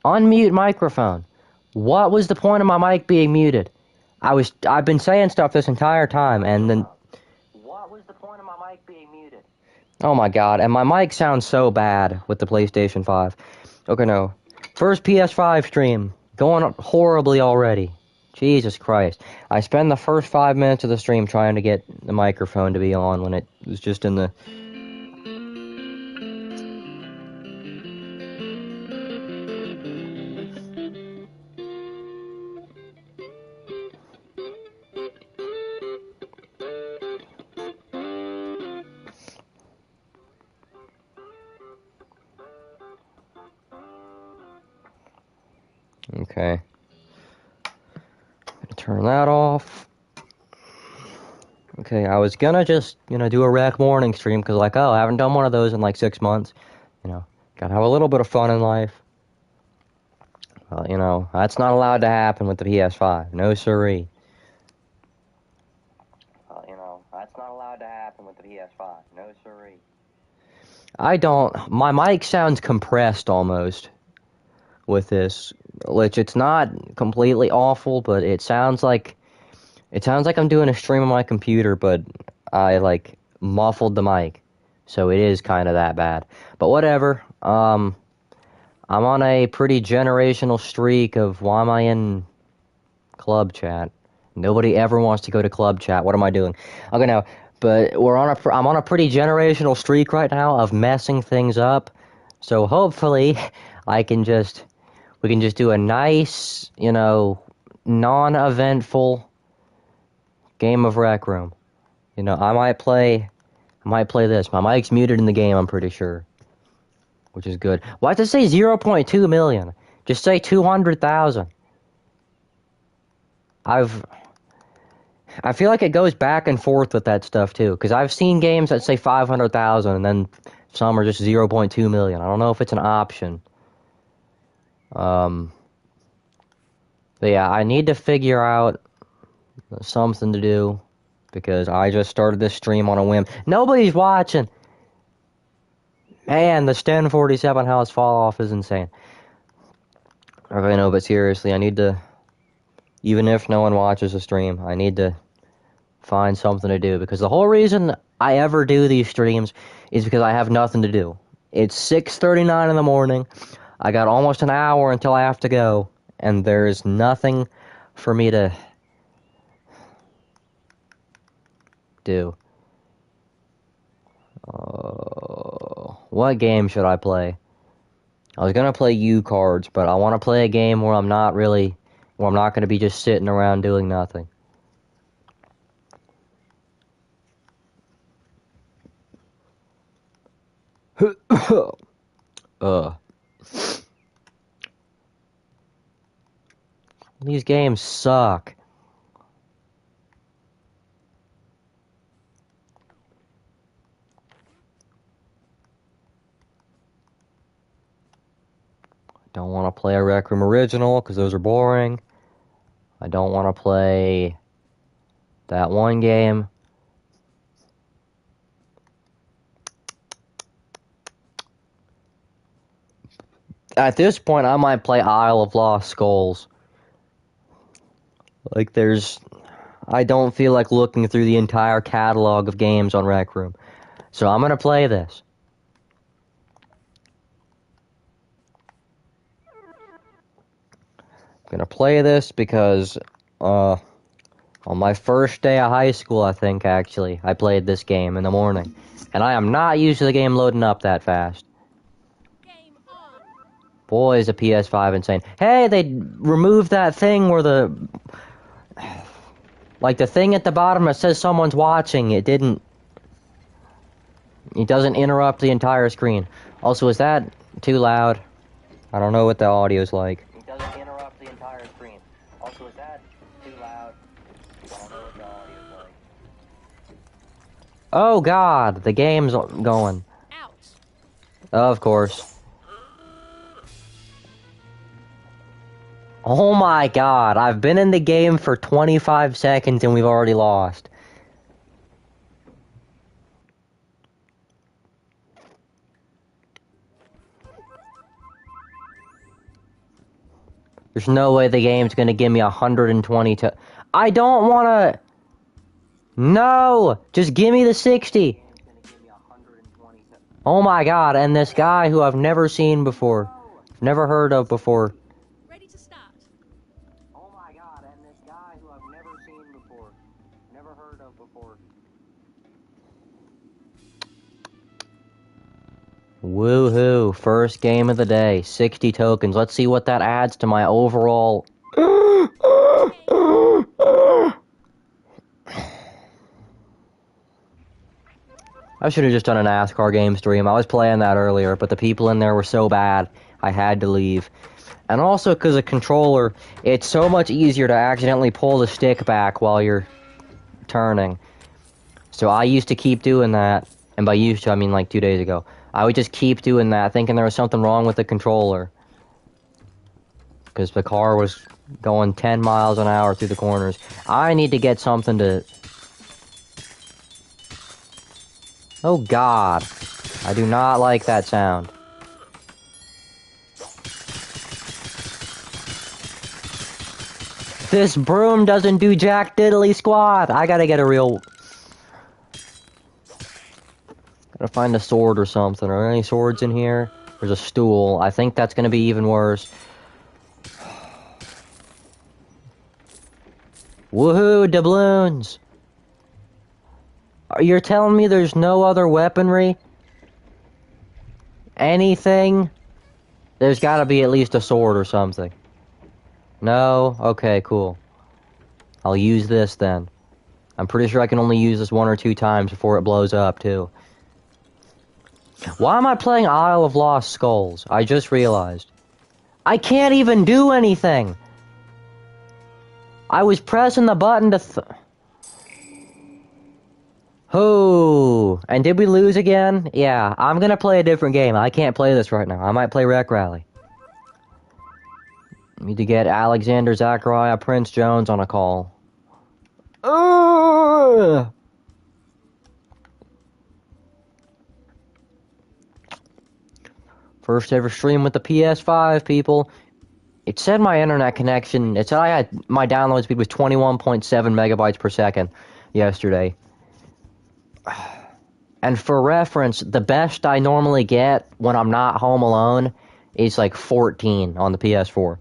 Unmute microphone. What was the point of my mic being muted? I've been saying stuff this entire time, and then... What was the point of my mic being muted? Oh my god, and my mic sounds so bad with the PlayStation 5. Okay, no. First PS5 stream. Going horribly already. Jesus Christ. I spent the first 5 minutes of the stream trying to get the microphone to be on when it was just in the... Okay. Turn that off. Okay, I was gonna just, do a rec morning stream, because, like, I haven't done one of those in, like, 6 months. Gotta have a little bit of fun in life. That's not allowed to happen with the PS5. No siree. That's not allowed to happen with the PS5. No siree. My mic sounds compressed almost with this, which it's not completely awful, but it sounds like I'm doing a stream on my computer, but I, like, muffled the mic. So it is kind of that bad. But whatever. I'm on a pretty generational streak of why am I in club chat? Nobody ever wants to go to club chat. What am I doing? Okay, no. But I'm on a pretty generational streak right now of messing things up. So hopefully we can just do a nice, non-eventful game of Rec Room. I might play this. My mic's muted in the game, I'm pretty sure. Which is good. Why does it say 0.2 million? Just say 200,000. I feel like it goes back and forth with that stuff too, because I've seen games that say 500,000 and then some are just 0.2 million. I don't know if it's an option. But yeah, I need to figure out something to do, because I just started this stream on a whim. Nobody's watching! Man, the Sten 47 house fall off is insane. Okay, no, but seriously, I need to, even if no one watches the stream, I need to find something to do, because the whole reason I ever do these streams is because I have nothing to do. It's 6:39 in the morning. I got almost an hour until I have to go, and there's nothing for me to do. What game should I play? I was gonna play U-Cards, but I want to play a game where I'm not gonna be just sitting around doing nothing. These games suck. Don't want to play a Rec Room Original, because those are boring. I don't want to play that one game. At this point, I might play Isle of Lost Skulls. Like, I don't feel like looking through the entire catalog of games on Rec Room. So I'm gonna play this. I'm gonna play this because, on my first day of high school, I think, actually, I played this game in the morning. And I am not used to the game loading up that fast. Boy, is a PS5 insane. Hey, they removed that thing where like, the thing at the bottom that says someone's watching, it doesn't interrupt the entire screen. Also, is that too loud? I don't know what the audio's like. It doesn't interrupt the entire screen. Also, is that too loud? I don't know what the audio's like. Oh god, the game's going. Of course. Oh my god, I've been in the game for 25 seconds and we've already lost. There's no way the game's gonna give me 120 to... I don't wanna... No! Just give me the 60! Oh my god, and this guy who I've never seen before. Never heard of before. Ready to start. Oh my god, and this guy who I've never seen before. Never heard of before. Woohoo, first game of the day. 60 tokens. Let's see what that adds to my overall... I should have just done a NASCAR game stream. I was playing that earlier, but the people in there were so bad, I had to leave. And also, because of controller, it's so much easier to accidentally pull the stick back while you're turning. So I used to keep doing that, and by used to, I mean like 2 days ago. I would just keep doing that, thinking there was something wrong with the controller. Because the car was going 10 miles an hour through the corners. I need to get something to... Oh god. I do not like that sound. This broom doesn't do jack diddly squat. I gotta get a real... Gotta find a sword or something. Are there any swords in here? There's a stool. I think that's gonna be even worse. Woohoo, doubloons! You're telling me there's no other weaponry? Anything? There's gotta be at least a sword or something. No? Okay, cool. I'll use this then. I'm pretty sure I can only use this 1 or 2 times before it blows up, too. Why am I playing Isle of Lost Skulls? I just realized. I can't even do anything! I was pressing the button to Oh, and did we lose again? Yeah, I'm gonna play a different game. I can't play this right now. I might play Wreck Rally. Need to get Alexander Zachariah Prince Jones on a call. Ugh! First ever stream with the PS5, people. It said my internet connection, it said I had, my download speed was 21.7 megabytes per second yesterday. And for reference, the best I normally get when I'm not home alone is like 14 on the PS4.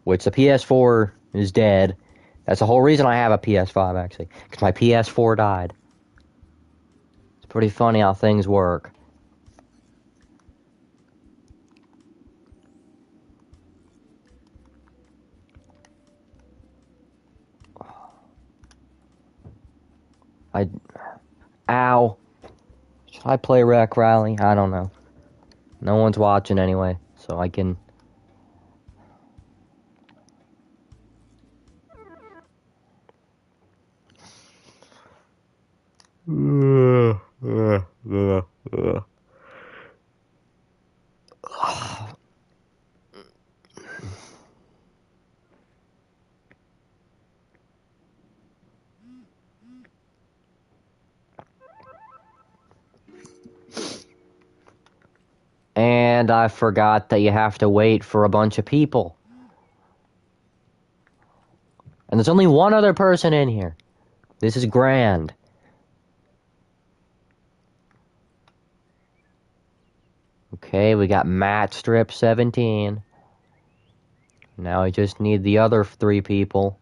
Which the PS4 is dead. That's the whole reason I have a PS5, actually. Because my PS4 died. It's pretty funny how things work. Ow. Should I play Wreck Rally? I don't know. No one's watching anyway, so I can... And I forgot that you have to wait for a bunch of people. And there's only one other person in here. This is grand. Okay, we got Matt Strip 17. Now I just need the other 3 people.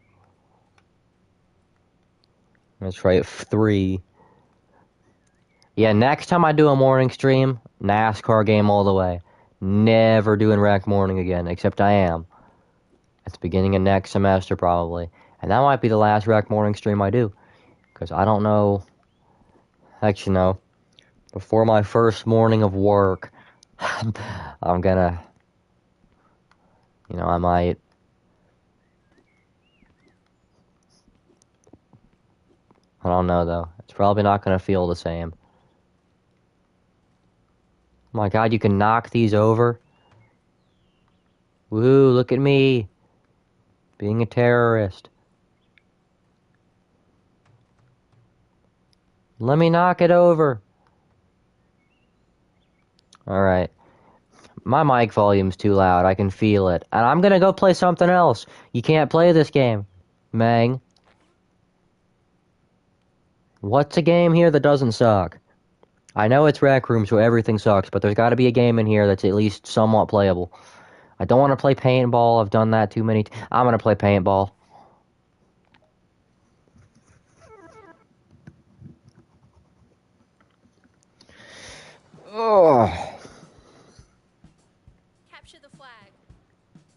That's right, 3. Yeah, next time I do a morning stream, NASCAR game all the way. Never doing Wreck Morning again, except I am. At the beginning of next semester, probably. And that might be the last Wreck Morning stream I do. Because I don't know... Actually, no. Before my first morning of work, I'm gonna... You know, I might... I don't know, though. It's probably not gonna feel the same. Oh my god, you can knock these over? Woo, look at me. Being a terrorist. Let me knock it over. Alright. My mic volume's too loud. I can feel it. And I'm gonna go play something else. You can't play this game, Mang. What's a game here that doesn't suck? I know it's Rec Room, so everything sucks, but there's gotta be a game in here that's at least somewhat playable. I don't want to play paintball. I've done that too many I'm gonna play paintball. Ugh. Capture the flag.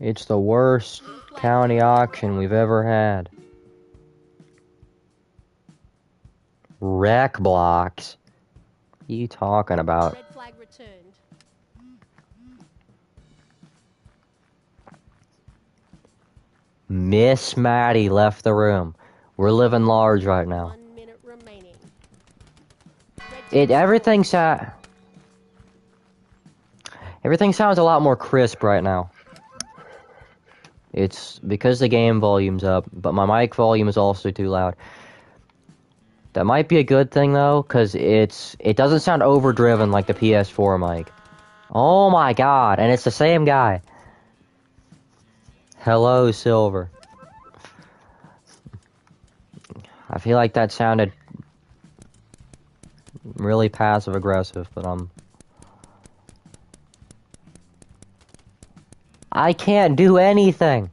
It's the worst county auction we've ever had. Rec blocks. What are you talking about? Red flag returned. Miss Maddie left the room. We're living large right now. 1 minute remaining. Everything sounds a lot more crisp right now. It's because the game volume's up, but my mic volume is also too loud. That might be a good thing though, cause it doesn't sound overdriven like the PS4 mic. Oh my god, and it's the same guy. Hello, Silver. I feel like that sounded really passive aggressive, but I can't do anything.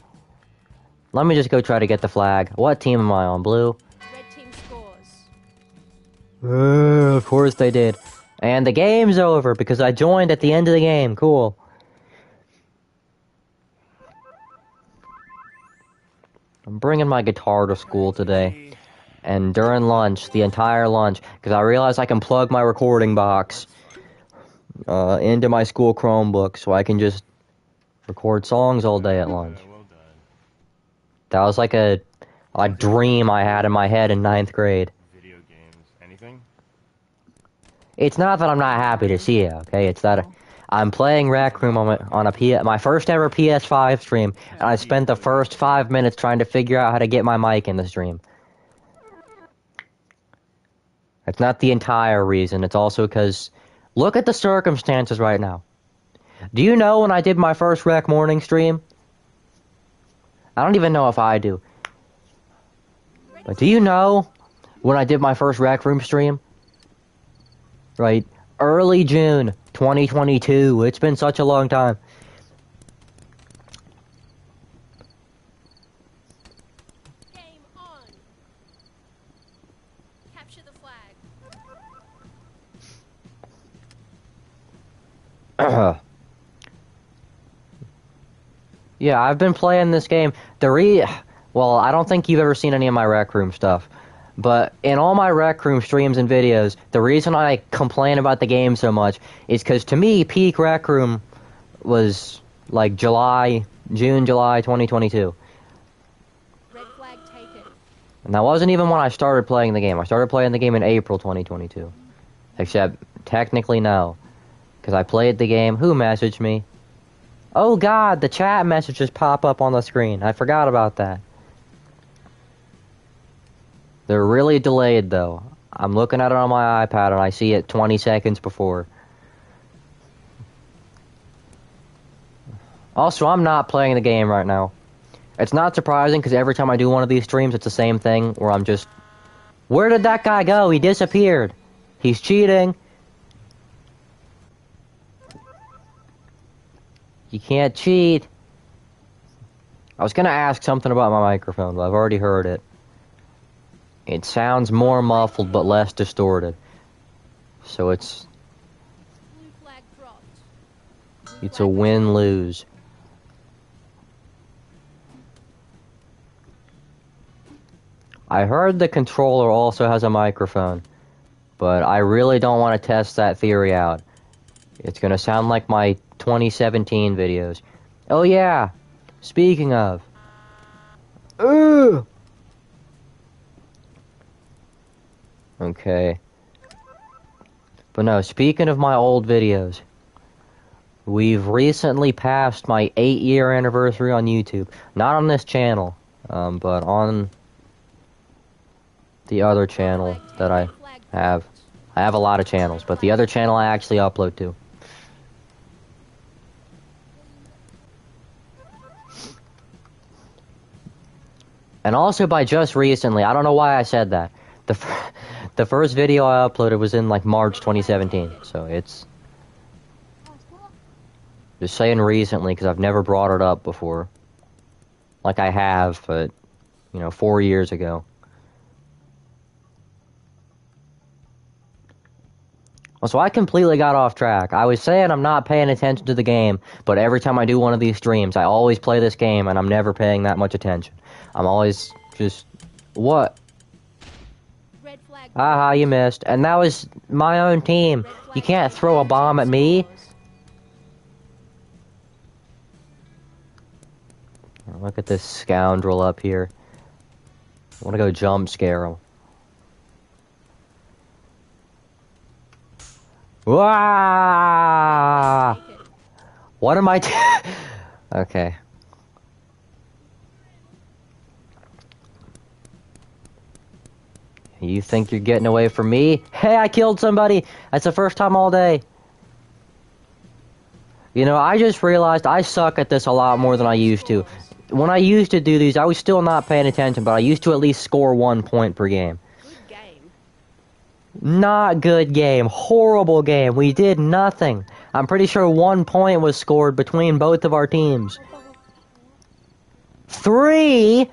Let me just go try to get the flag. What team am I on? Blue? Red team scores. Of course they did. And the game's over because I joined at the end of the game. Cool. I'm bringing my guitar to school today. And during lunch, the entire lunch, because I realized I can plug my recording box into my school Chromebook so I can just record songs all day at lunch. That was like a dream I had in my head in 9th grade. Video games, anything? It's not that I'm not happy to see you, okay? It's that I'm playing Rec Room on my first ever PS5 stream, and I spent the first 5 minutes trying to figure out how to get my mic in the stream. That's not the entire reason. It's also because look at the circumstances right now. Do you know when I did my first Rec Morning stream? I don't even know if I do. But do you know when I did my first Rec Room stream? Right? Early June 2022. It's been such a long time. Game on. Capture the flag. Yeah, I've been playing this game. Well, I don't think you've ever seen any of my Rec Room stuff. But in all my Rec Room streams and videos, the reason I complain about the game so much is because to me, peak Rec Room was like June, July 2022. Red flag taken. And that wasn't even when I started playing the game. I started playing the game in April 2022. Except, technically no. Because I played the game. Who messaged me? Oh god, the chat messages pop up on the screen. I forgot about that. They're really delayed though. I'm looking at it on my iPad and I see it 20 seconds before. Also, I'm not playing the game right now. It's not surprising because every time I do one of these streams, it's the same thing where I'm just... Where did that guy go? He disappeared. He's cheating. You can't cheat. I was gonna ask something about my microphone, but I've already heard it. It sounds more muffled but less distorted. So it's Blue flag dropped. a win-lose. I heard the controller also has a microphone, but I really don't want to test that theory out. It's gonna sound like my 2017 videos. Oh yeah, speaking of. Ugh. Okay. But no, speaking of my old videos, we've recently passed my 8-year anniversary on YouTube. Not on this channel, but on the other channel that I have. I have a lot of channels, but the other channel I actually upload to. And also by just recently, I don't know why I said that. The first video I uploaded was in like March 2017, so it's just saying recently because I've never brought it up before. Like I have, but 4 years ago. Well, so I completely got off track. I was saying I'm not paying attention to the game, but every time I do one of these streams, I always play this game and I'm never paying that much attention. I'm always just, what? Red flag Haha, you missed. And that was my own team. Red flag You can't taken. throw a bomb at me. Scores. Look at this scoundrel up here. I want to go jump scare him. Wah! Taken. What am I Okay. You think you're getting away from me? Hey, I killed somebody! That's the first time all day. I just realized I suck at this a lot more than I used to. When I used to do these, I was still not paying attention, but I used to at least score 1 point per game. Good game. Not good game. Horrible game. We did nothing. I'm pretty sure 1 point was scored between both of our teams. 3?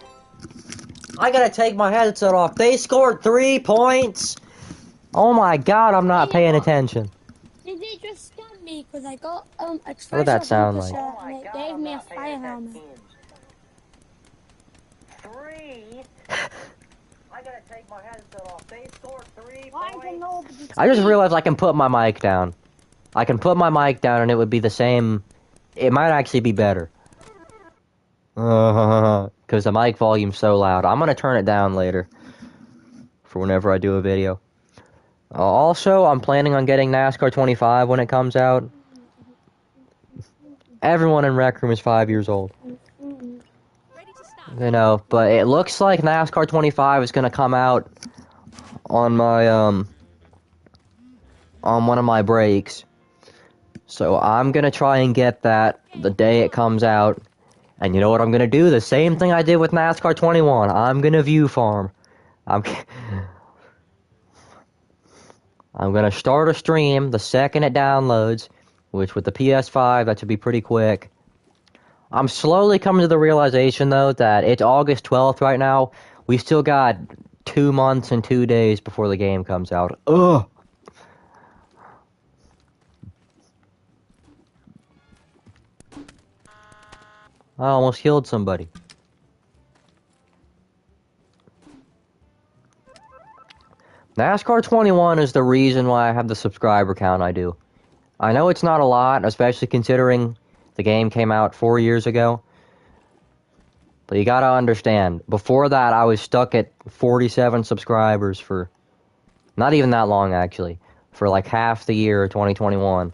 I gotta take my headset off. They scored 3 points? Oh my god, I'm not paying attention. Did they just scam me? Because I got a treasure did that sound hunter like? shirt and it gave me a fire helmet. 3? I gotta take my headset off. They scored 3 Why did nobody I just realized I can put my mic down. I can put my mic down and it would be the same. It might actually be better. Because the mic volume's so loud. I'm gonna turn it down later. For whenever I do a video. Also, I'm planning on getting NASCAR 25 when it comes out. Everyone in Rec Room is 5 years old. Ready to start. But it looks like NASCAR 25 is gonna come out on my, on one of my breaks. So I'm gonna try and get that the day it comes out. And you know what I'm gonna do? The same thing I did with NASCAR 21. I'm gonna view farm. I'm gonna start a stream the second it downloads, which with the PS5, that should be pretty quick. I'm slowly coming to the realization, though, that it's August 12th right now. We still got 2 months and 2 days before the game comes out. Ugh! I almost killed somebody. NASCAR 21 is the reason why I have the subscriber count I do. I know it's not a lot, especially considering the game came out 4 years ago. But you gotta understand, before that I was stuck at 47 subscribers for not even that long actually, for like half the year of 2021.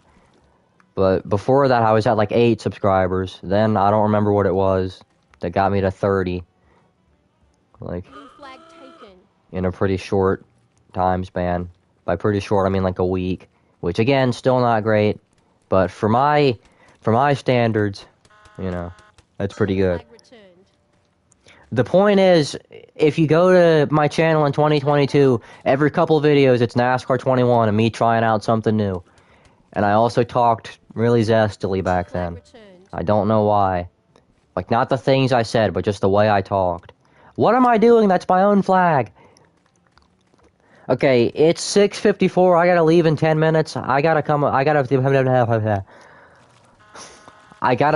But before that I was at like 8 subscribers. Then I don't remember what it was that got me to 30. Like Blue flag taken. in a pretty short time span. By pretty short I mean like a week, which again still not great, but for my standards, that's pretty good. Flag returned. The point is, if you go to my channel in 2022, every couple of videos it's NASCAR 21 and me trying out something new. And I also talked really zestily back Flag then. returned. I don't know why. Like, not the things I said, but just the way I talked. What am I doing? That's my own flag. Okay, it's 6:54. I gotta leave in 10 minutes. I gotta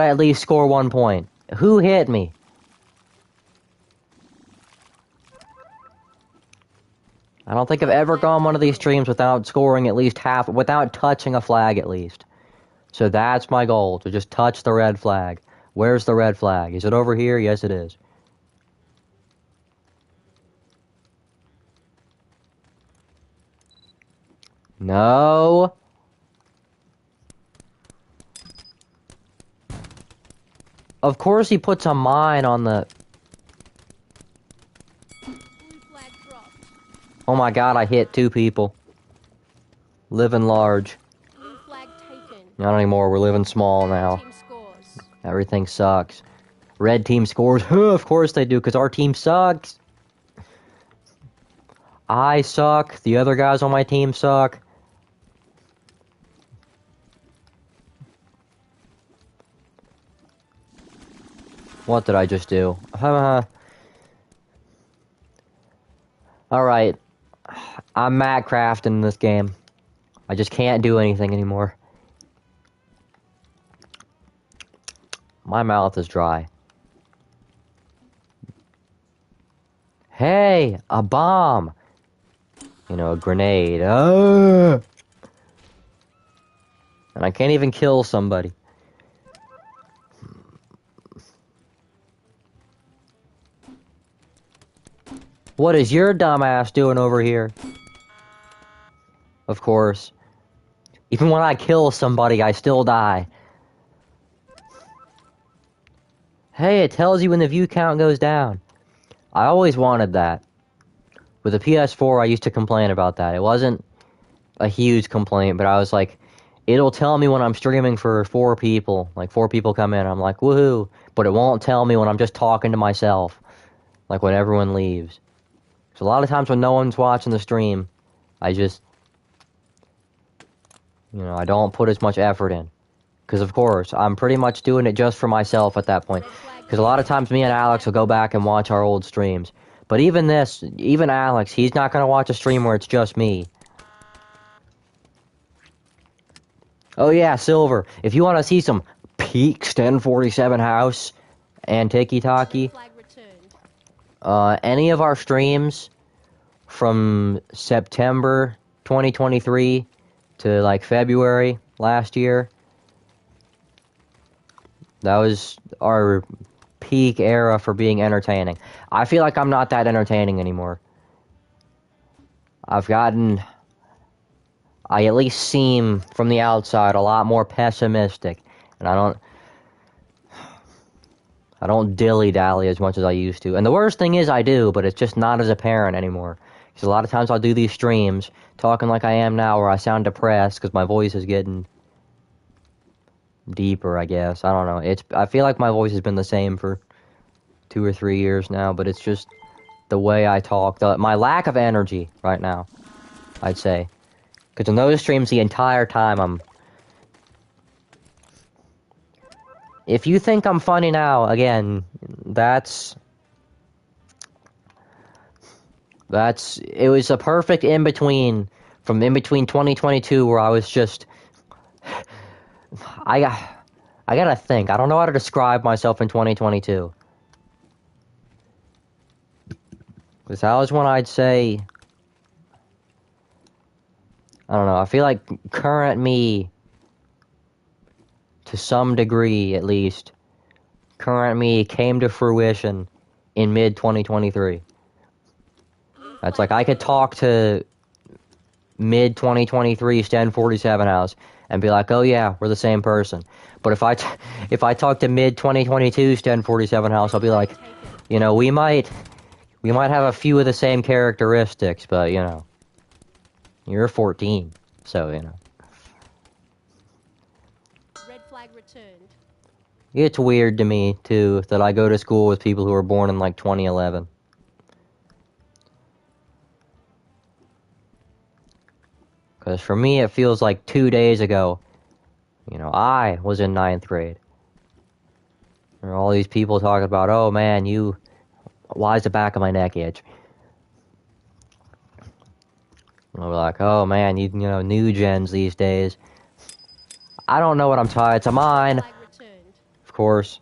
at least score 1 point. Who hit me? I don't think I've ever gone one of these streams without scoring at least half, without touching a flag at least. So that's my goal, to just touch the red flag. Where's the red flag? Is it over here? Yes, it is. No. Of course he puts a mine on the... Blue flag dropped. Oh my god, I hit 2 people. Living large. Blue flag taken. Not anymore, we're living small now. Team scores. Everything sucks. Red team scores. Of course they do, because our team sucks. I suck. The other guys on my team suck. What did I just do? Alright. I'm Minecraft in this game. I just can't do anything anymore. My mouth is dry. Hey, a bomb. You know, a grenade. And I can't even kill somebody. What is your dumbass doing over here? Of course. Even when I kill somebody, I still die. Hey, it tells you when the view count goes down. I always wanted that. With the PS4, I used to complain about that. It wasn't a huge complaint, but I was like, it'll tell me when I'm streaming for 4 people. Like, 4 people come in, I'm like, woohoo. But it won't tell me when I'm just talking to myself. Like, when everyone leaves. So a lot of times when no one's watching the stream, I just, I don't put as much effort in. Because, of course, I'm pretty much doing it just for myself at that point. Because a lot of times me and Alex will go back and watch our old streams. But even Alex, he's not going to watch a stream where it's just me. Oh yeah, Silver, if you want to see some peak 1047 house and tiki-taki, any of our streams from September 2023 to like February last year, that was our peak era for being entertaining. I feel like I'm not that entertaining anymore. I at least seem from the outside a lot more pessimistic, and I don't dilly-dally as much as I used to. And the worst thing is I do, but it's just not as apparent anymore. Because a lot of times I'll do these streams talking like I am now, where I sound depressed because my voice is getting deeper, I guess. I don't know. I feel like my voice has been the same for 2 or 3 years now, but it's just the way I talk. My lack of energy right now, I'd say. Because in those streams the entire time if you think I'm funny now, again, it was a perfect in-between, from in-between 2022 where I was just, I gotta think, I don't know how to describe myself in 2022. Because that was when I'd say, I don't know, I feel like current me, to some degree at least, current me came to fruition in mid-2023. That's like, I could talk to mid-2023 Sten 47 House and be like, oh yeah, we're the same person. But if I talk to mid-2022 Sten 47 House, I'll be like, we might have a few of the same characteristics, but, you're 14, so, Red flag returned. It's weird to me, too, that I go to school with people who were born in, like, 2011. Because for me, it feels like 2 days ago, I was in 9th grade. And all these people talking about, oh, man, why is the back of my neck itch? And we're like, oh, man, new gens these days. I don't know what I'm talking. It's a mine. Of course.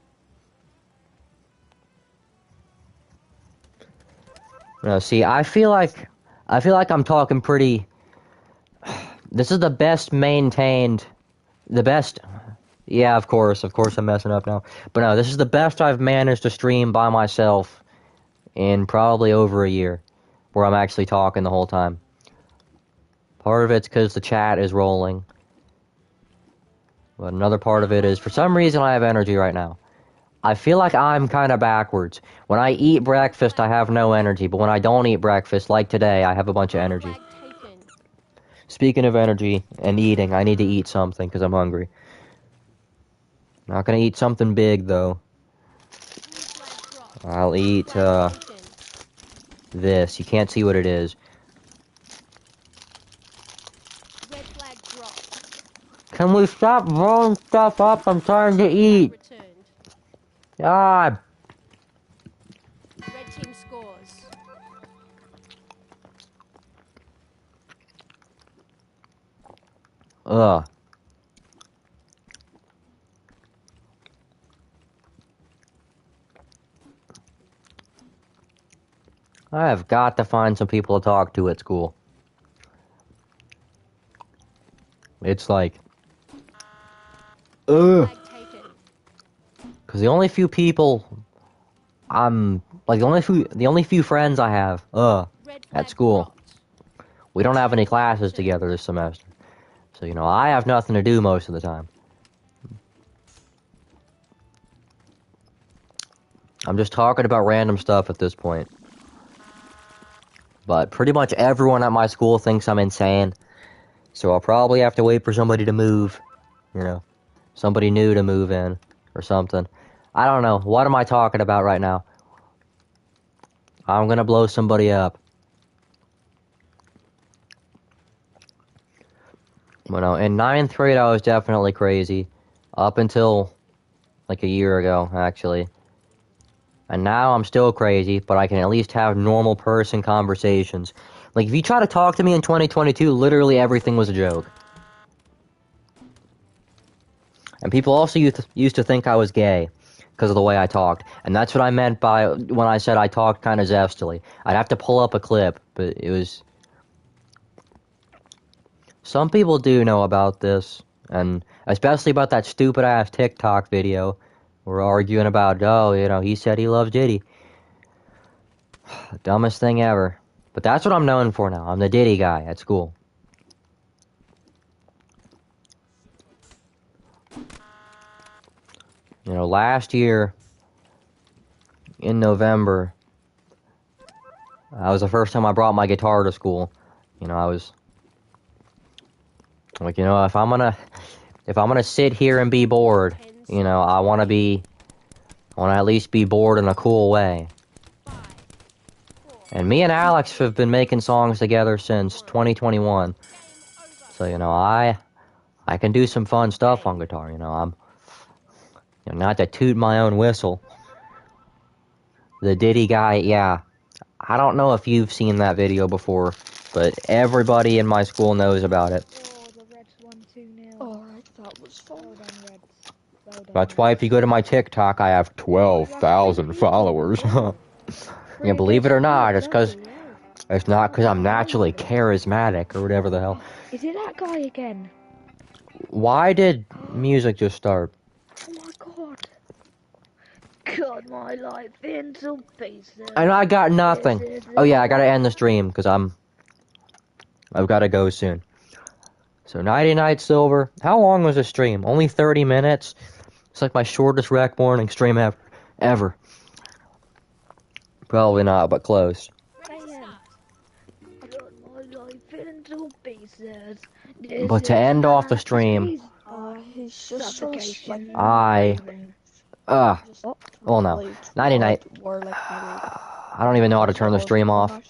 No, see, I feel like I'm talking pretty. This is the best maintained, yeah, of course I'm messing up now. But no, this is the best I've managed to stream by myself in probably over a year, where I'm actually talking the whole time. Part of it's because the chat is rolling. But another part of it is, for some reason, I have energy right now. I feel like I'm kind of backwards. When I eat breakfast, I have no energy. But when I don't eat breakfast, like today, I have a bunch of energy. Speaking of energy and eating, I need to eat something because I'm hungry. Not gonna eat something big, though. I'll eat Flag taken. this. You can't see what it is. Red flag dropped. Can we stop blowing stuff up? I'm trying to Flag eat. returned. God. Red team scores. Ugh. I have got to find some people to talk to at school. It's like, ugh. Flag taken. Because the only few people I'm like the only few friends I have, Red flag at school. dropped. We don't have any classes together this semester. So, you know, I have nothing to do most of the time. I'm just talking about random stuff at this point. But pretty much everyone at my school thinks I'm insane. So I'll probably have to wait for somebody to move. You know, somebody new to move in or something. I don't know. What am I talking about right now? I'm gonna blow somebody up. You know, in 9th grade I was definitely crazy. Up until like a year ago, actually. And now I'm still crazy, but I can at least have normal person conversations. Like, if you try to talk to me in 2022, literally everything was a joke. And people also used to think I was gay because of the way I talked. And that's what I meant by when I said I talked kind of zestily. I'd have to pull up a clip, but it was... Some people do know about this, and especially about that stupid-ass TikTok video. We're arguing about, oh, you know, he said he loves Diddy. Dumbest thing ever. But that's what I'm known for now. I'm the Diddy guy at school. You know, last year, in November, that was the first time I brought my guitar to school. You know, I was like, you know, if I'm gonna sit here and be bored, you know, I want to at least be bored in a cool way. And me and Alex have been making songs together since 2021. So, you know, I can do some fun stuff on guitar, you know. You know, not to toot my own whistle. The Diddy guy, yeah. I don't know if you've seen that video before, but everybody in my school knows about it. Oh, the Reds won 2-0. Alright, that was fun. Well done, Reds. Well done. That's why if you go to my TikTok, I have 12,000 followers. Yeah, believe it or not, it's not because I'm naturally charismatic or whatever the hell. Is it that guy again? Why did music just start? Oh my god. Cut my life into pieces. And I got nothing. Oh yeah, I gotta end the stream because I've gotta go soon. So Nighty Night Silver. How long was the stream? Only 30 minutes. It's like my shortest rec morning stream ever. Probably not, but close. Ready to start. Cut my life into pieces. But to end off the stream, He's just so Suffocation. I well no. Nighty night. Or like maybe I don't even know how to turn the stream off.